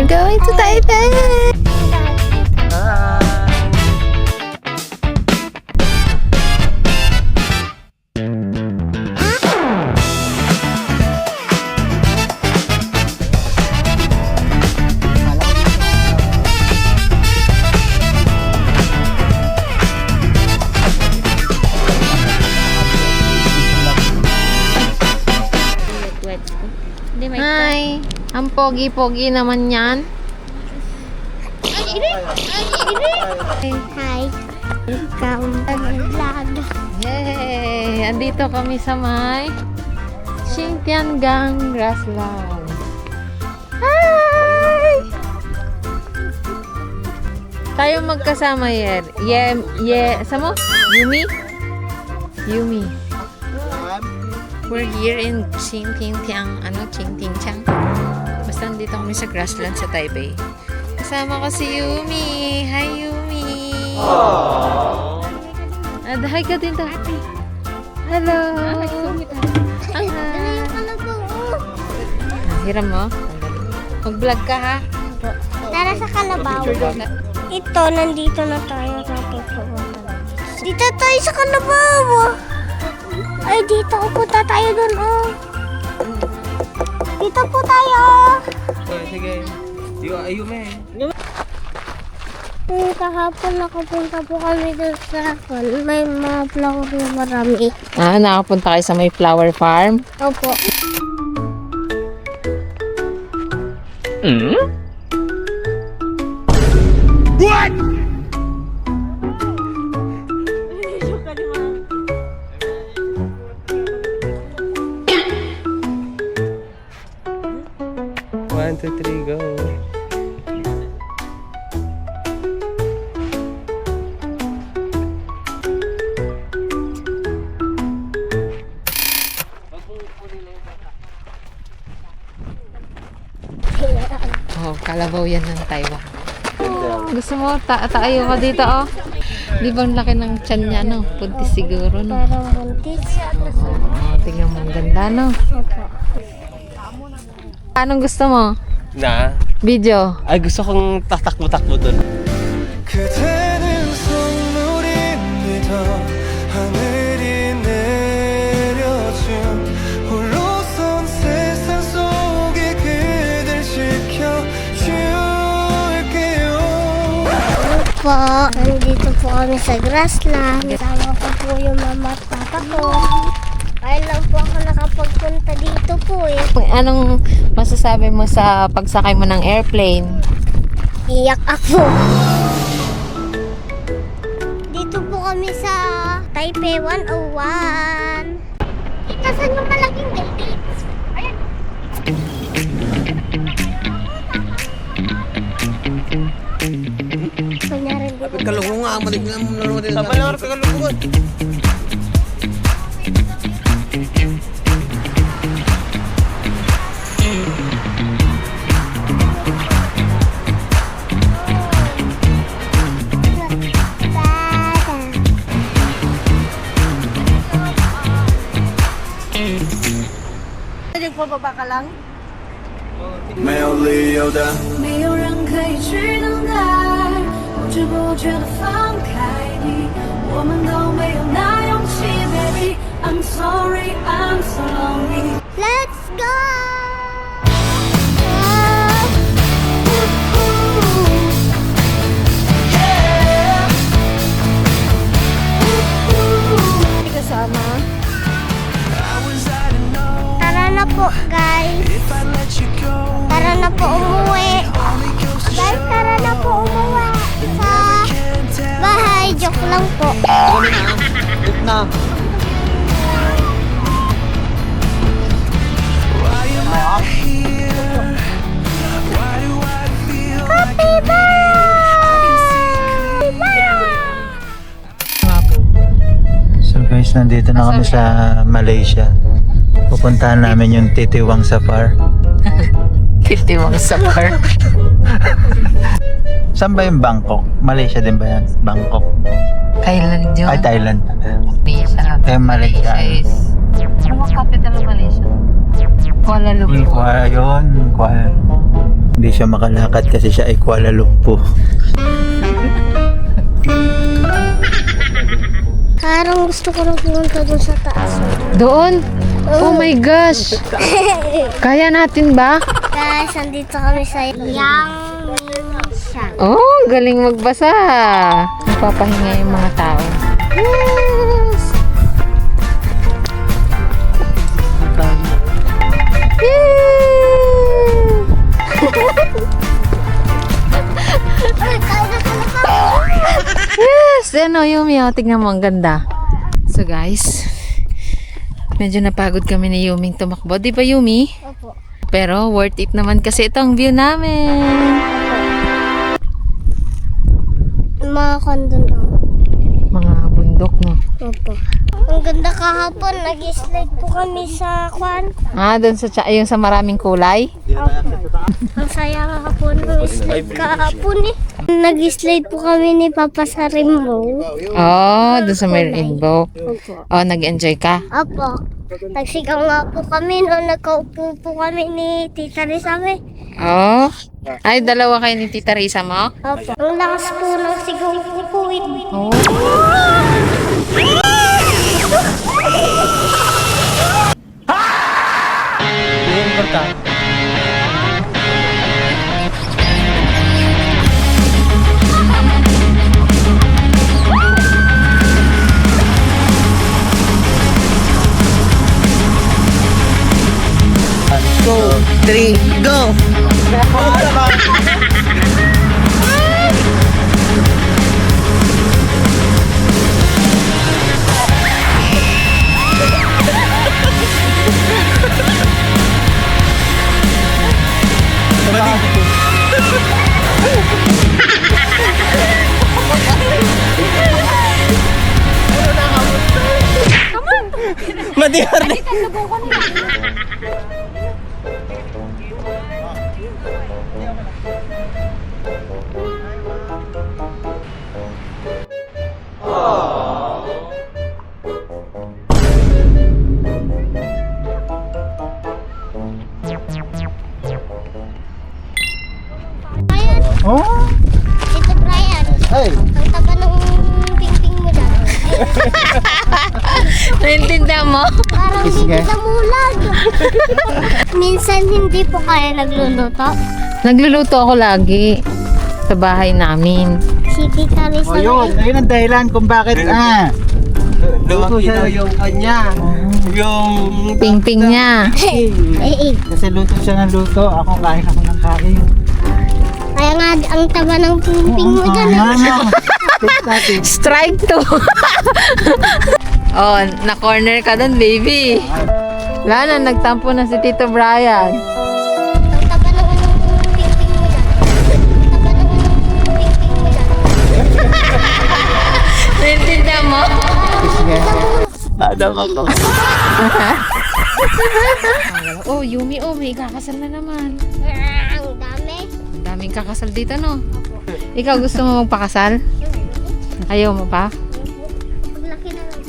going to Taipei! Hi! Ang pogi-pogi naman yan. Hi. Welcome to my vlog. Yay! Andito kami sa may Xintiangang Grassland. Hi! Tayo magkasama Samo? Yumi? Yumi. We're here in Xintiang, Xintiang. Basta dito kami sa grassland sa Taipei. Kasama ko si Yumi. Hi, Yumi. Hi ka din to. Hello. Hiram mo? Mag-vlog ka ha? Tara sa Kalabaw. Ito, nandito na tayo sa Dito tayo sa Kalabaw. Ay, dito punta tayo dun, oh. Dito po tayo. Sige. Ayume. Kahapon nakapunta po kami dun sa may mga flower na marami. Nakapunta kayo sa may flower farm? Opo. What? One, two, three, go. Oh, kalabaw yan ng Taiwan. Gusto mo, tayo ka dito, oh. Di ba ang laki ng tiyan niya, no? Puntis siguro, no? Parang buntis. Tingnan mo, ang ganda, no? Opo. Anong gusto mo? Na? Video? Ay, gusto kong tatakbo-takbo dun. 그대는 선물입니다. 하늘이 내려준 홀로선 세상 속에 그댈 지켜줄게요. Po, nandito po kami sa grassland. Kasama ko po yung mama at papa ko. Kaya lang po ako nakapagpunta dito po eh. Anong masasabi mo sa pagsakay mo ng airplane? Iyak ako. Dito po kami sa Taipei 101. Kasan yung malaking building? Ayan. Kunyari dito. Kalungan nga, malik na mo naman din. Tama lang, kalungan. Nagpababa ka lang? 没有理由的。没有人可以去等待，不知不觉地放开你，我们都没有那勇气 ，baby。I'm sorry, I'm so lonely。 Let's go! Kasama? Tara na po, guys. Tara na po umuwi. Guys, tara na po umuwi sa bahay. Joke lang po. Na. So guys, nandito na kami sa Malaysia. Pupuntahan namin yung Titiwang Safar. Titiwang Safar. Saan ba yung Bangkok? Malaysia din ba yan? Bangkok. Thailand yun. Ay, Thailand. Malaysia. Malaysia. is... Ano ang capital ng Malaysia? Kuala Lumpur. Yun. Hindi siya makalakad kasi siya ay Kuala Lumpur. Parang gusto ko na pumunta doon sa taas. Doon? Oh my gosh! Kaya natin ba? Guys, andito kami sa Yangmingsha. Oh, galing magbasa. Nagpapahinga yung mga tao. Yes! Yes! Ano, Yumi, oh, tignan mo, ang ganda. So guys, medyo napagod kami ni Yuming tumakbo. Di ba, Yumi? Opo. Pero worth it naman kasi itong view namin. Mga kondon. Mga bundok, no? Opo. Ang ganda kahapon. Nag-slide po kami sa kwan. Ah, doon sa yung sa maraming kulay. Opo. Ang saya kahapon. Nag-slide kahapon eh. Nag-slide po kami ni Papa sa rainbow. Oh, doon sa may rainbow. Opo. Oh, nag-enjoy ka? Opo. Nagsigaw nga po kami noon nagkaupo po kami ni Tita Rizame. Oh. Ay, dalawa kayo ni Tita Risa mo? Opo. Ang lakas po ng sigaw po po. Oh. Go! 3, go! Madihar na. Oh! Tito Brian. Ay! Ang taba ng ping-ping mo dyan. Naintindihan mo? Parang Kiss hindi nga. namulag. Minsan hindi po kaya nagluluto. Nagluluto ako lagi sa bahay namin. Si Tita Oh, Rizame. yun. Ayun ang dahilan kung bakit Luto daw yung kanya. Yung Ping-ping niya. Eh, Kasi luto siya ng luto. Ako kain ako ng kain. kaya nga ang taba ng ping-ping mo dyan. Strike 2. Oh, na-corner ka dun, baby. Wala na, nagtampo na si Tito Brian. Ang taba ng ping-ping mo dyan. Ang taba ng ping-ping mo dyan. Naintindihan mo? Adam ako. Oh, Yumi, oh, may kakasal na naman. Ang dami. Ang daming kakasal dito, no? Ikaw gusto mo magpakasal? Ayaw mo pa? Paglaki na lang.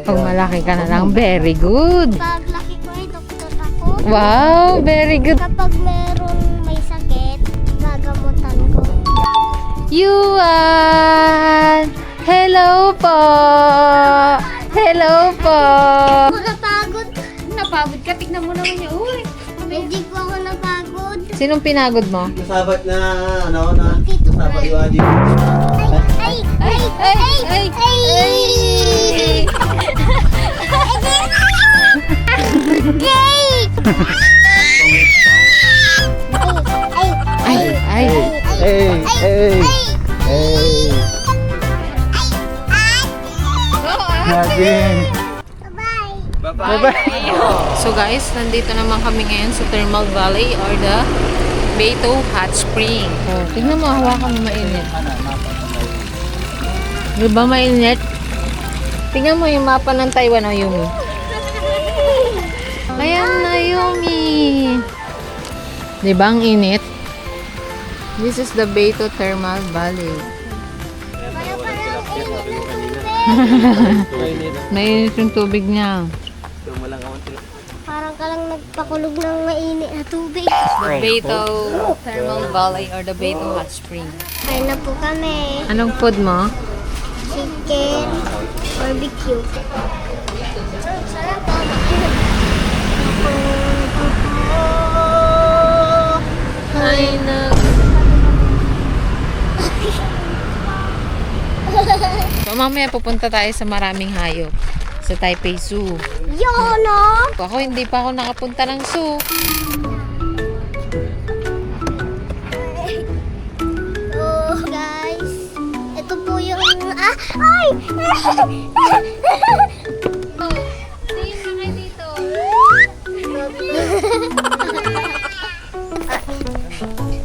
Pag malaki ka na lang, very good. Paglaki ko ay doktor ako. Wow, very good. Kapag meron may sakit, gagamutan ko. Yuan! Hello po! Hello po! Ako napagod. Napagod ka? Tignan mo naman niya. Uy! Hindi po ako napagod. Sinong pinagod mo? Nasabat na, ano, na, Tito nasabat Brian. yung Ay! Ay! Ay! Ay! Ay! Yay! Ay! Ay! Hey! Hey! Hey! Naging! Bye-bye. So guys, nandito naman kami ngayon sa Thermal Valley or the Beito Hot Spring. Oh, tignan mo, hawakan mo mainit. Di ba mainit? Tingnan mo yung mapa ng Taiwan, oh, Yumi. Ayan na, Yumi. Di ba ang init? This is the Beito Thermal Valley. Mainit yung tubig niya. Parang ka lang magpakulog ng mainit na tubig. The Beto Thermal Valley or the Beto Hot Spring. Kain na po kami. Anong food mo? Chicken, barbecue. Sarap. Ay, na. So, mamaya pupunta tayo sa maraming hayop. Sa Taipei Zoo. Yun, no? Ako, hindi pa ako nakapunta ng zoo. Oh, guys. Ito po yung... Ay!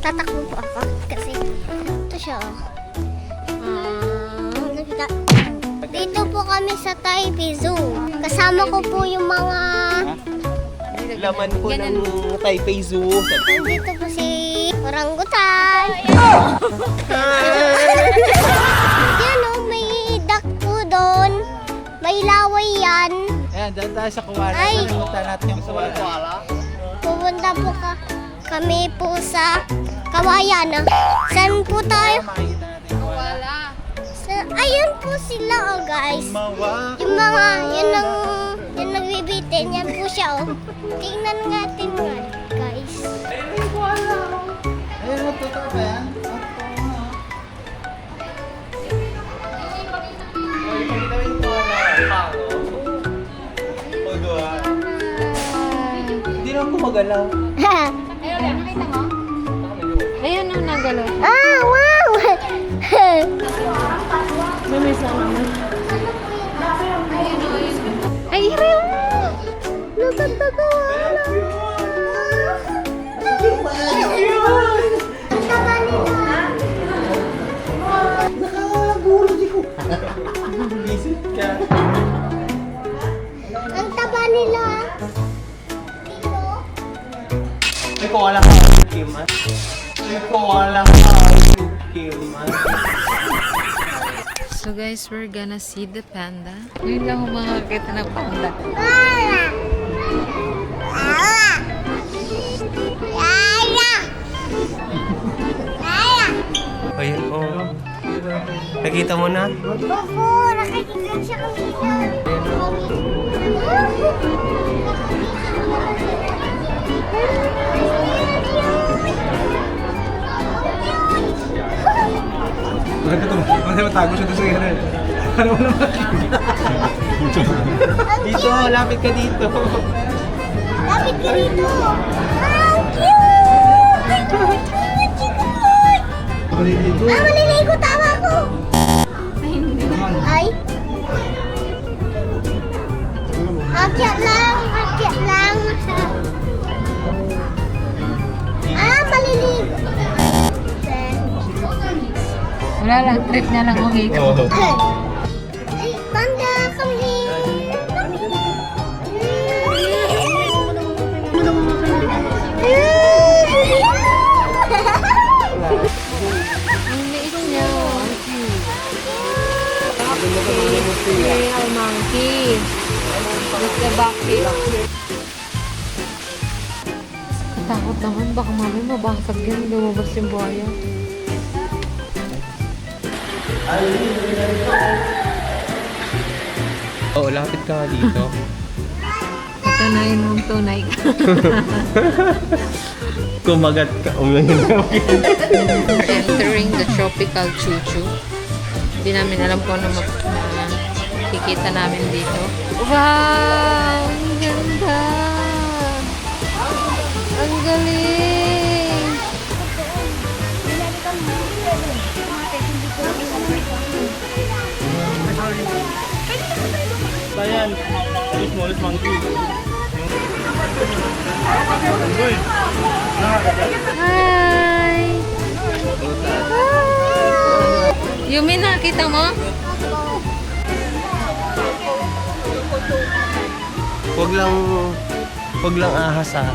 Tatakbo po ako kasi ito siya, oh. Dito po kami sa Taipei Zoo. Kasama ko po yung mga... Laman po ng Taipei Zoo. Nandito po si orangutan. Yan, oh, may duck po doon. May laway yan. Ayan, dyan tayo sa Kuwala. Ay. Punta natin yung Kuwala. Pupunta po kami po sa Kawayan. Saan po tayo? Wala. Ayun po sila, oh, guys. Yung mga, yung nagbibitin, yan po siya, oh. Tingnan natin nga, guys. Ayun, totoo ba yan? Hindi naman gumagalaw. Ayan ang nagalo. Wow! Ay, real. Visit ka. Ang taba nila. Dito. May koala ka, Kim, ah. May koala ka, Kim, ah. So guys, we're gonna see the panda. Ngayon lang ako makakita ng panda. Wala. Wala. Wala. Wala. Ayun, oh. Nakita mo na? Opo, nakikita siya kanina. Maganda to. Maganda matago siya doon sa gano'n. Ano mo naman? Dito, lapit ka dito. Lapit ka dito. Ang cute! Maliligo, tama ko. Ay. Akyat lang, akyat lang. Maliligo. Wala lang, trip niya lang umikot. Ay, panda kami. Ang liit niya. Real monkey. With the bucket. Takot naman, baka mami mabasag yan. Lumabas yung buhaya. Oo, lapit ka dito. Ito na yung tunay ka. Kumagat ka. We're entering the tropical chuchu. Hindi namin alam kung ano makikita namin dito. Wow! Ang ganda! Ang galing! Ayan. Yung smallest monkey. Hi! Yumi, nakita mo? Wag lang ahas, ah.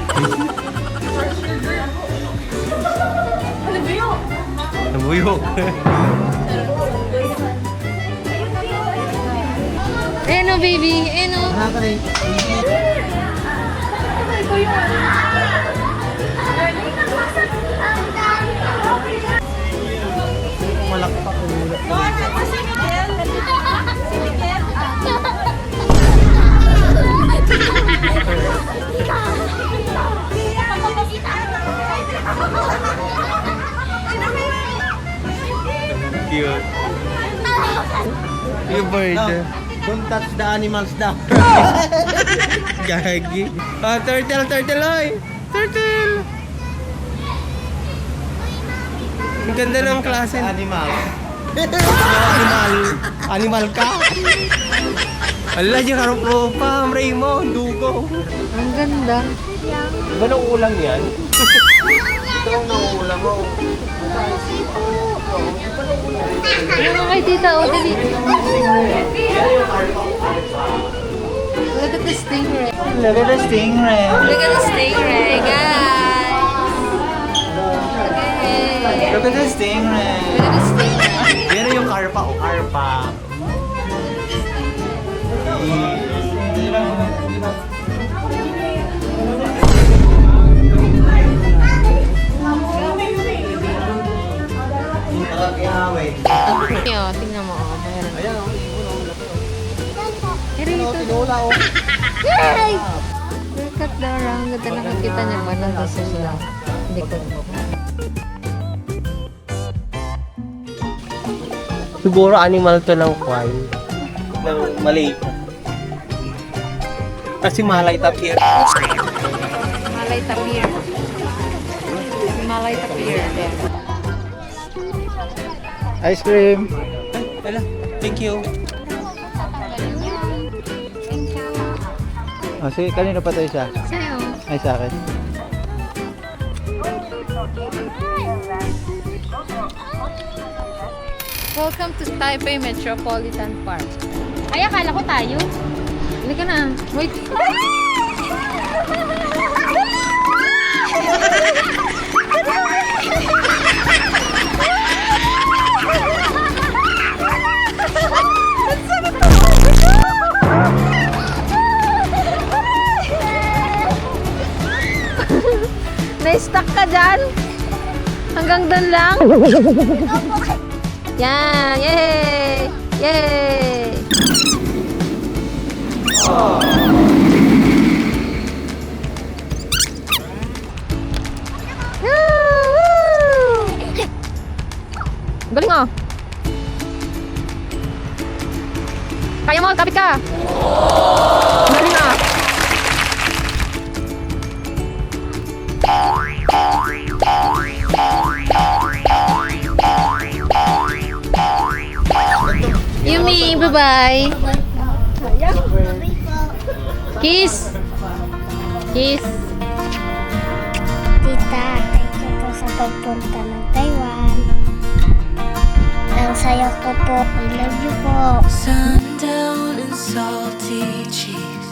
Nabuyok. Ayan o, baby. Ayan o. Cute. Yung bird. Don't touch the animals daw. Gagi. Ah, turtle, oy! Turtle! Ang ganda ng klase. Animal. Animal ka? Ala, yung karupropa, Raymond, dugo. Ang ganda. Diba nung ulang yan? Ano kay tita? O, dali. Look at the stingray. Look at the stingray. Look at the stingray, guys. Okay. Look at the stingray. Look at the stingray. Yan yung karpa o karpa. Yo, tingnan mo. Oh, mayroon. Ayan, Tinula o. Yay! look at the round. Ganda nakakita niya ba? Nandun sa siya. Hindi ko. Siguro animal to ng kwan. Ng maliit. Kasi malay tapir. Malay tapir. Malay tapir. There. Ice cream. Ala, thank you. Oh, sige, kanino pa tayo siya? Sa'yo. Ay, sa akin. Welcome to Taipei Metropolitan Park. Ay, akala ko tayo. Hindi ka na. Wait. Na-stuck ka dyan? Hanggang doon lang? Yan! Yay! Yay! Woo! Galing oh! Kaya mo, kapit ka! Galing ah! Yumi, bye-bye! Kiss! Kiss! Tita, thank you po sa pagpunta ng Taiwan. Ang saya ko po. I love you po. Sundown and salty cheeks.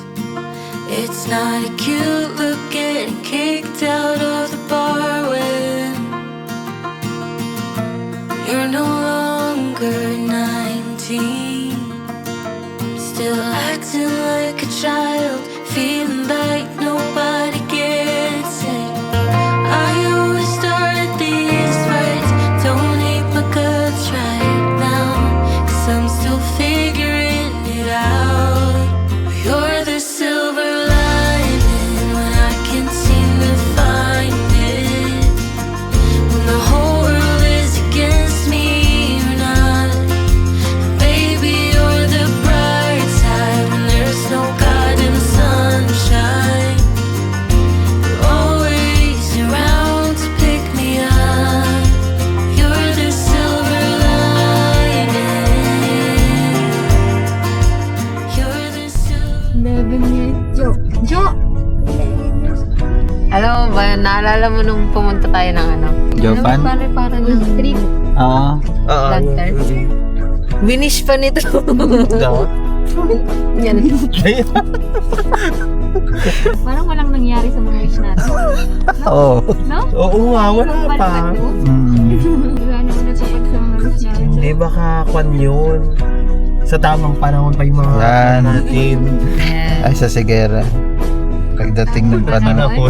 It's not a cute look getting kicked out of the bar when you're no longer 19. Still acting like a child, feeling like nobody gets it. I always start these fights, don't hate my guts right now, 'cause I'm still figuring it out. You're the silver lining when I can't seem to find it. When the whole world is against me, you're not. Baby, you're the bright side when there's no God in the sunshine. You're always around to pick me up. You're the silver lining. You're the silver. 11 years. Jo! Alam mo ba, naalala mo nung pumunta tayo ng ano? Japan? Ano ba, parang ng trip. Oo. Lantern. Binish pa nito. Yan. Parang walang nangyari sa mga wish natin. Oo. No? Oo nga, wala pa. Gano'n ko natupad sa mga wish natin. Hindi baka kwan yun. Sa tamang panahon pa yung mga Yan. natin. Yes. Ay, sa Sigera. Pagdating ng panahon.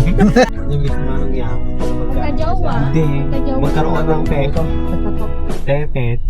Yung mismo anong yan. Magkajowa. Hindi. Magkaroon ka ng peko. Tepet.